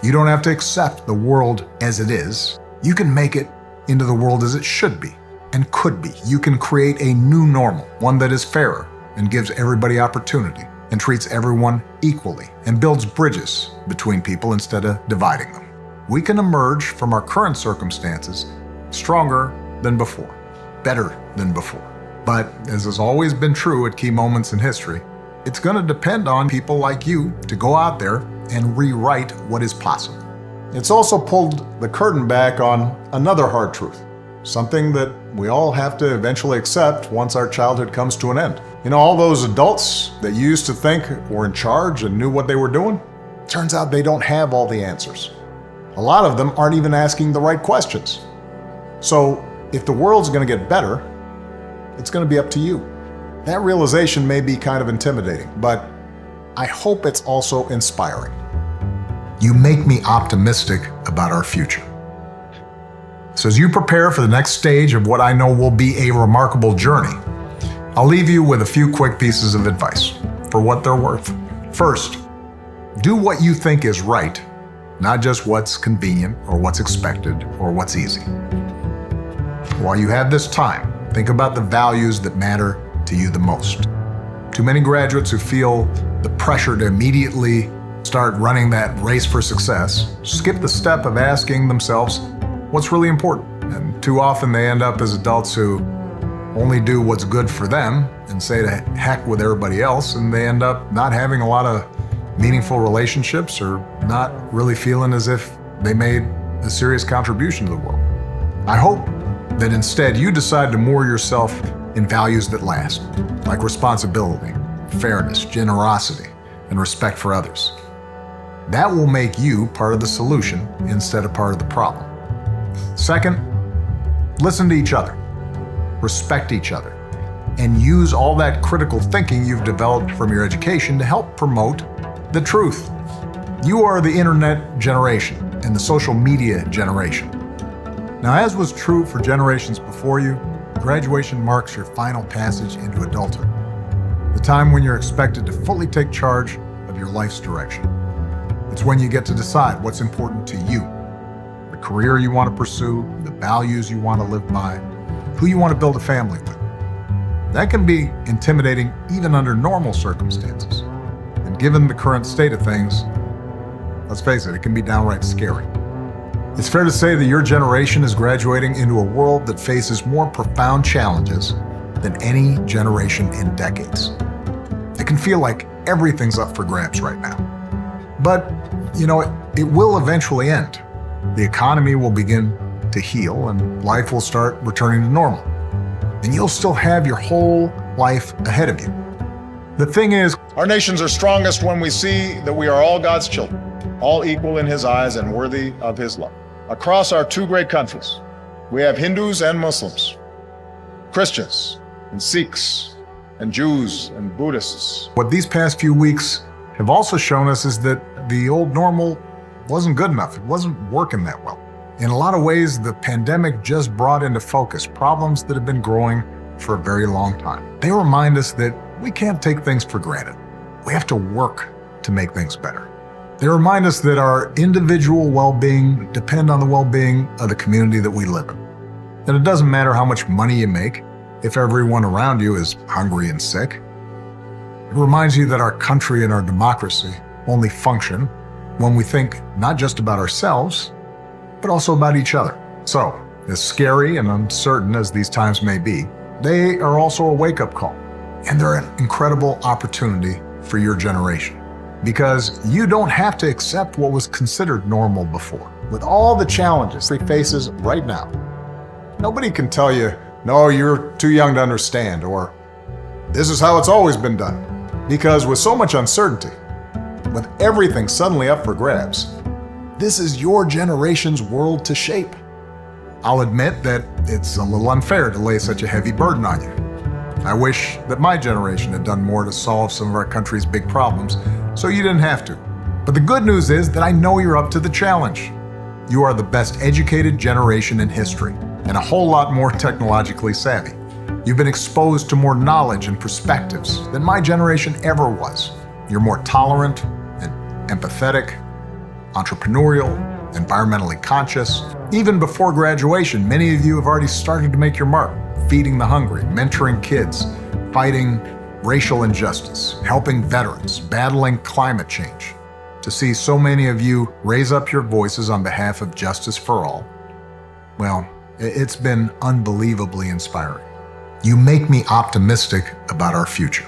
You don't have to accept the world as it is. You can make it into the world as it should be and could be. You can create a new normal, one that is fairer and gives everybody opportunity and treats everyone equally and builds bridges between people instead of dividing them. We can emerge from our current circumstances stronger than before, better than before. But as has always been true at key moments in history, it's going to depend on people like you to go out there and rewrite what is possible. It's also pulled the curtain back on another hard truth, something that we all have to eventually accept once our childhood comes to an end. You know, all those adults that you used to think were in charge and knew what they were doing, turns out they don't have all the answers. A lot of them aren't even asking the right questions. So if the world's going to get better, it's going to be up to you. That realization may be kind of intimidating, but I hope it's also inspiring. You make me optimistic about our future. So as you prepare for the next stage of what I know will be a remarkable journey, I'll leave you with a few quick pieces of advice for what they're worth. First, do what you think is right, not just what's convenient or what's expected or what's easy. While you have this time, think about the values that matter to you the most. Too many graduates who feel the pressure to immediately start running that race for success skip the step of asking themselves what's really important. And too often they end up as adults who only do what's good for them and say to heck with everybody else, and they end up not having a lot of meaningful relationships or not really feeling as if they made a serious contribution to the world. I hope that instead you decide to moor yourself in values that last, like responsibility, fairness, generosity, and respect for others. That will make you part of the solution instead of part of the problem. Second, listen to each other, respect each other, and use all that critical thinking you've developed from your education to help promote the truth. You are the internet generation and the social media generation. Now, as was true for generations before you, graduation marks your final passage into adulthood, the time when you're expected to fully take charge of your life's direction. It's when you get to decide what's important to you, the career you want to pursue, the values you want to live by, who you want to build a family with. That can be intimidating even under normal circumstances. And given the current state of things, let's face it, it can be downright scary. It's fair to say that your generation is graduating into a world that faces more profound challenges than any generation in decades. It can feel like everything's up for grabs right now. But, it will eventually end. The economy will begin to heal and life will start returning to normal. And you'll still have your whole life ahead of you. The thing is, our nations are strongest when we see that we are all God's children, all equal in His eyes and worthy of His love. Across our two great countries, we have Hindus and Muslims, Christians and Sikhs, and Jews and Buddhists. What these past few weeks have also shown us is that the old normal wasn't good enough. It wasn't working that well. In a lot of ways, the pandemic just brought into focus problems that have been growing for a very long time. They remind us that we can't take things for granted. We have to work to make things better. They remind us that our individual well-being depend on the well-being of the community that we live in. That it doesn't matter how much money you make if everyone around you is hungry and sick. It reminds you that our country and our democracy only function when we think not just about ourselves, but also about each other. So, as scary and uncertain as these times may be, they are also a wake-up call. And they're an incredible opportunity for your generation. Because you don't have to accept what was considered normal before. With all the challenges he faces right now, nobody can tell you, no, you're too young to understand, or this is how it's always been done. Because with so much uncertainty, with everything suddenly up for grabs, this is your generation's world to shape. I'll admit that it's a little unfair to lay such a heavy burden on you. I wish that my generation had done more to solve some of our country's big problems, so you didn't have to. But the good news is that I know you're up to the challenge. You are the best educated generation in history, and a whole lot more technologically savvy. You've been exposed to more knowledge and perspectives than my generation ever was. You're more tolerant and empathetic, entrepreneurial, environmentally conscious. Even before graduation, many of you have already started to make your mark, feeding the hungry, mentoring kids, fighting racial injustice, helping veterans, battling climate change. To see so many of you raise up your voices on behalf of justice for all, well, it's been unbelievably inspiring. You make me optimistic about our future.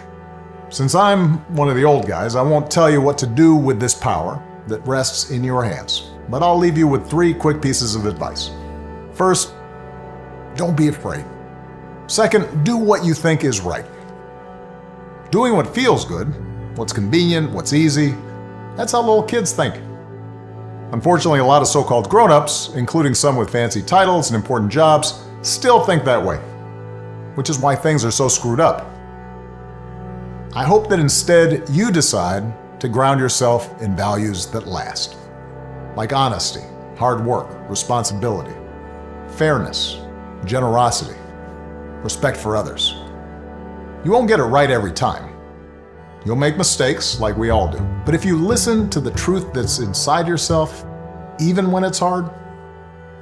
Since I'm one of the old guys, I won't tell you what to do with this power that rests in your hands, but I'll leave you with 3 quick pieces of advice. First, don't be afraid. Second, do what you think is right. Doing what feels good, what's convenient, what's easy, that's how little kids think. Unfortunately, a lot of so-called grown-ups, including some with fancy titles and important jobs, still think that way, which is why things are so screwed up. I hope that instead you decide to ground yourself in values that last, like honesty, hard work, responsibility, fairness, generosity, respect for others. You won't get it right every time. You'll make mistakes like we all do. But if you listen to the truth that's inside yourself, even when it's hard,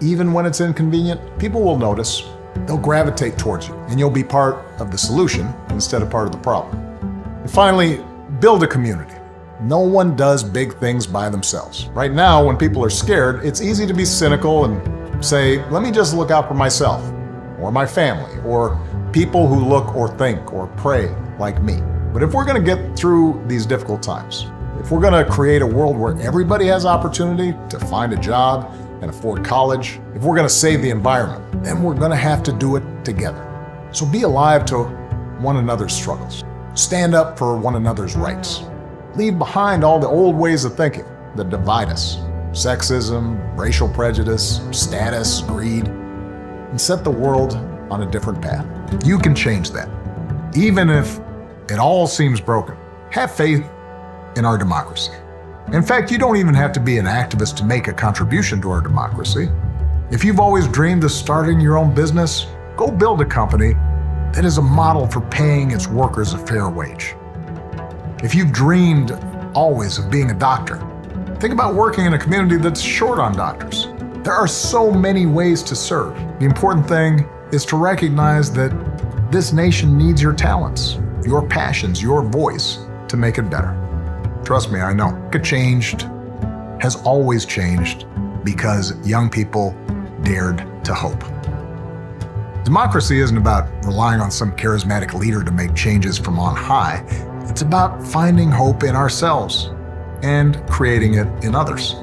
even when it's inconvenient, people will notice. They'll gravitate towards you, and you'll be part of the solution instead of part of the problem. And finally, build a community. No one does big things by themselves. Right now, when people are scared, it's easy to be cynical and say, let me just look out for myself, or my family, or people who look or think or pray like me. But if we're going to get through these difficult times, if we're going to create a world where everybody has opportunity to find a job and afford college, if we're going to save the environment, then we're going to have to do it together. So be alive to one another's struggles. Stand up for one another's rights. Leave behind all the old ways of thinking that divide us. Sexism, racial prejudice, status, greed, and set the world on a different path. You can change that, even if it all seems broken. Have faith in our democracy. In fact, you don't even have to be an activist to make a contribution to our democracy. If you've always dreamed of starting your own business, go build a company that is a model for paying its workers a fair wage. If you've dreamed always of being a doctor, think about working in a community that's short on doctors. There are so many ways to serve. The important thing is to recognize that this nation needs your talents, your passions, your voice to make it better. Trust me, I know. It changed, has always changed, because young people dared to hope. Democracy isn't about relying on some charismatic leader to make changes from on high. It's about finding hope in ourselves and creating it in others,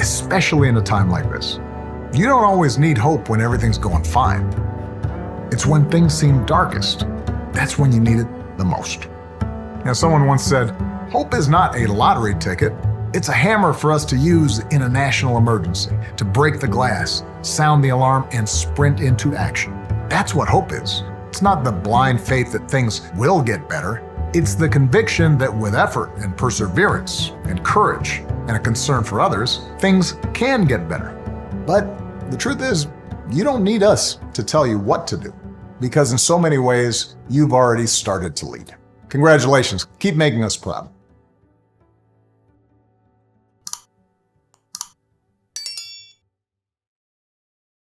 especially in a time like this. You don't always need hope when everything's going fine. It's when things seem darkest. That's when you need it the most. Now, someone once said, hope is not a lottery ticket. It's a hammer for us to use in a national emergency, to break the glass, sound the alarm, and sprint into action. That's what hope is. It's not the blind faith that things will get better. It's the conviction that with effort and perseverance and courage and a concern for others, things can get better. But the truth is, you don't need us to tell you what to do, because in so many ways, you've already started to lead. Congratulations. Keep making us proud.